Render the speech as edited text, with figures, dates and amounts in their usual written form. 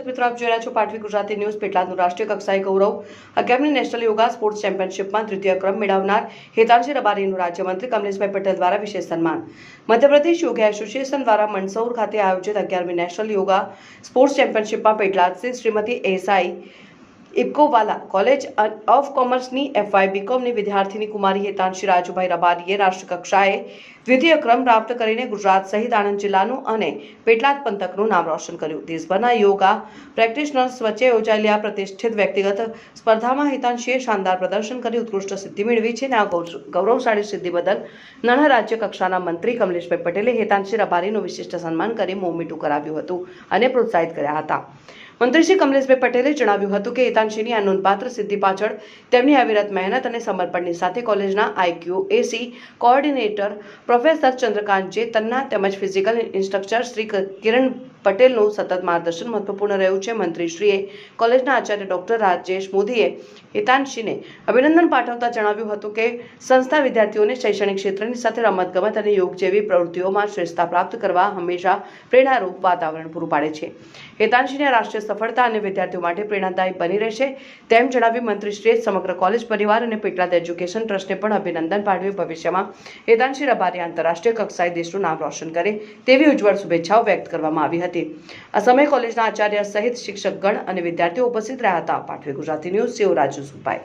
દર્શક મિત્રો, આપ જોઈ રહ્યા છો પાટવી ગુજરાતી ન્યૂઝ. પેટલાદનું રાષ્ટ્રીય કક્ષાએ ગૌરવ 11મી નેશનલ યોગા સ્પોર્ટ્સ ચેમ્પિયનશિપમાં તૃતીય ક્રમ મેળવનાર હેતાંશી રબારીનું રાજ્યમંત્રી કમલેશભાઈ પટેલ દ્વારા વિશેષ સન્માન. મધ્યપ્રદેશ યોગા એસોસિએશન દ્વારા મંદસૌર ખાતે આયોજિત 11મી નેશનલ યોગા સ્પોર્ટ્સ ચેમ્પિયનશિપમાં પેટલાદ સ્થિત Shrimati SI Ibkowala college of કોમર્સની FY BComની વિદ્યાર્થીની કુમારી હેતાંશી રાજુભાઈ રબારીએ રાષ્ટ્રકક્ષાએ દ્વિતીય ક્રમ પ્રાપ્ત કરીને ગુજરાત સહિત આણંદ જિલ્લાનું અને પેટલાદ પંથકનું નામ રોશન કર્યું. દેશભરના યોગા પ્રેક્ટિશનર્સ વચ્ચે યોજાયેલી આ પ્રતિષ્ઠિત વ્યક્તિગત સ્પર્ધામાં હેતાંશીએ શાનદાર પ્રદર્શન કરી ઉત્કૃષ્ટ સિદ્ધિ મેળવી છે અને આ ગૌરવશાળી સિદ્ધિ બદલ નાના રાજ્ય કક્ષાના મંત્રી કમલેશભાઈ પટેલે હેતાંશી રબારીનું વિશિષ્ટ સન્માન કરી મોં મીઠું કરાવ્યું હતું અને પ્રોત્સાહિત કર્યા હતા. મંત્રી શ્રી કમલેશભાઈ પટેલે જણાવ્યું હતું કે હેતાંશીની આ નોંધપાત્ર સિદ્ધિ પાછળ તેમની અવિરત મહેનત અને સમર્પણની સાથે કોલેજના IQAC કોઓર્ડિનેટર પ્રોફેસર ચંદ્રકાંત જે તન્ના તેમજ ફિઝિકલ ઇન્સ્ટ્રક્ટર શ્રી કિરણ પટેલનું સતત માર્ગદર્શન મહત્વપૂર્ણ રહ્યું છે. મંત્રીશ્રીએ કોલેજના આચાર્ય ડોક્ટર રાજેશ મોદીએ હેતાંશીને અભિનંદન પાઠવતા જણાવ્યું હતું કે સંસ્થા વિદ્યાર્થીઓને શૈક્ષણિક ક્ષેત્રની સાથે રમતગમત અને યોગ જેવી પ્રવૃત્તિઓમાં શ્રેષ્ઠતા પ્રાપ્ત કરવા હંમેશા પ્રેરણારૂપ વાતાવરણ પૂરું પાડે છે. હેતાંશીની રાષ્ટ્રીય સફળતા અને વિદ્યાર્થીઓ માટે પ્રેરણાદાયી બની રહેશે તેમ જણાવી મંત્રીશ્રીએ સમગ્ર કોલેજ પરિવાર અને પેટલાદ એજ્યુકેશન ટ્રસ્ટને પણ અભિનંદન પાઠવી ભવિષ્યમાં હેતાંશી રબારી આંતરરાષ્ટ્રીય કક્ષાએ દેશનું નામ રોશન કરે તેવી ઉજ્જવળ શુભેચ્છાઓ વ્યક્ત કરવામાં આવી હતી. આ સમયે કોલેજના આચાર્ય સહિત શિક્ષકગણ અને વિદ્યાર્થીઓ ઉપસ્થિત રહ્યા હતા. પાટવી ગુજરાતી ન્યૂઝ સેવ રાજુ સુપાઈ.